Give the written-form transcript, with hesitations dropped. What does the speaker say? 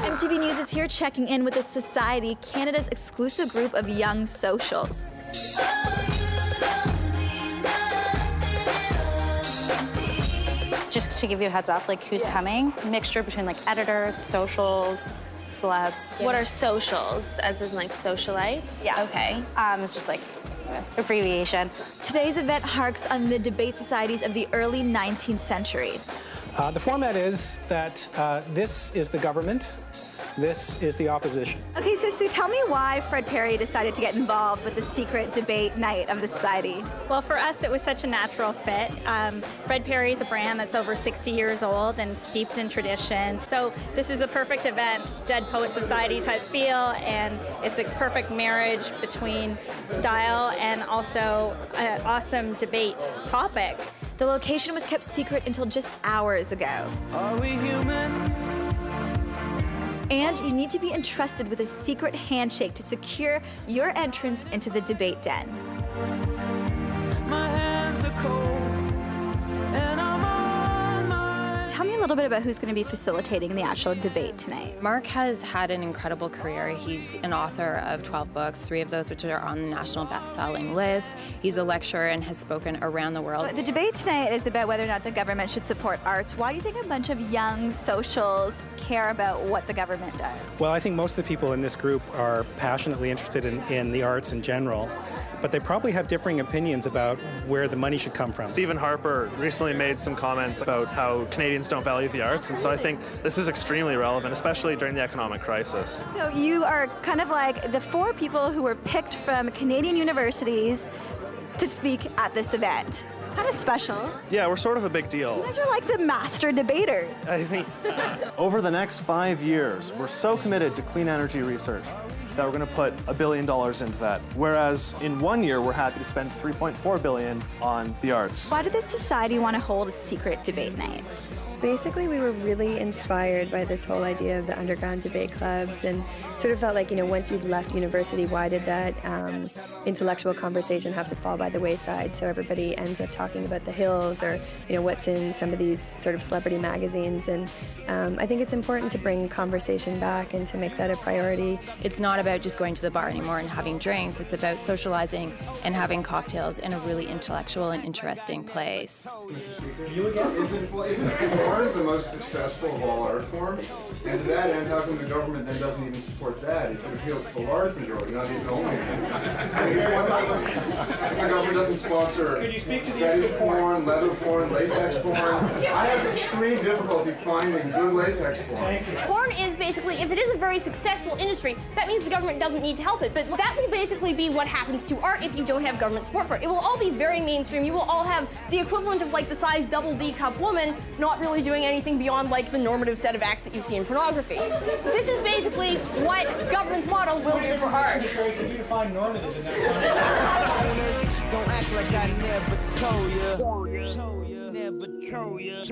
MTV News is here checking in with the Society, Canada's exclusive group of young socials. Just to give you a heads up, like who's coming, mixture between like editors, socials, celebs. What are socials, as in like socialites? Yeah. Okay. It's just like abbreviation. Today's event harks on the debate societies of the early 19th century. The format is that this is the government, this is the opposition. Okay, so Sue, tell me why Fred Perry decided to get involved with the secret debate night of the Society. Well, for us, it was such a natural fit. Fred Perry is a brand that's over 60 years old and steeped in tradition. So this is a perfect event, Dead Poet Society type feel, and it's a perfect marriage between style and also an awesome debate topic. The location was kept secret until just hours ago. Are we human? And you need to be entrusted with a secret handshake to secure your entrance into the debate den. My hands are cold, and I'm on my... Tell me a little bit about who's going to be facilitating the actual debate tonight. Mark has had an incredible career. He's an author of 12 books, 3 of those which are on the national best-selling list. He's a lecturer and has spoken around the world. But the debate tonight is about whether or not the government should support arts. Why do you think a bunch of young socials care about what the government does? Well, I think most of the people in this group are passionately interested in the arts in general, but they probably have differing opinions about where the money should come from. Stephen Harper recently made some comments about how Canadians don't value the arts, and so I think this is extremely relevant, especially during the economic crisis. So you are kind of like the 4 people who were picked from Canadian universities to speak at this event. Kind of special. Yeah, we're sort of a big deal. You guys are like the master debaters. I think over the next 5 years, we're so committed to clean energy research that we're going to put $1 billion into that. Whereas in 1 year, we're happy to spend $3.4 billion on the arts. Why did the Society want to hold a secret debate night? Basically, we were really inspired by this whole idea of the underground debate clubs and sort of felt like, once you'd left university, why did that intellectual conversation have to fall by the wayside? So everybody ends up talking about the hills or, what's in some of these sort of celebrity magazines. And I think it's important to bring conversation back and to make that a priority. It's not about just going to the bar anymore and having drinks. It's about socializing and having cocktails in a really intellectual and interesting place. Isn't art the most successful of all art forms? And to that end, how come the government then doesn't even support that? It appeals to the large majority, not even only. The government doesn't sponsor fetish porn, leather porn, latex porn. I have extreme difficulty finding good latex porn. Porn is basically, if it is a very successful industry, that means the government doesn't need to help it. But that will basically be what happens to art if you don't have government support for it. It will all be very mainstream. You will all have the equivalent of like the size double D cup woman not really doing anything beyond like the normative set of acts that you see in pornography. This is basically what government's model will do for art. Can you define normative in that? Don't act like I never told you. Never told you.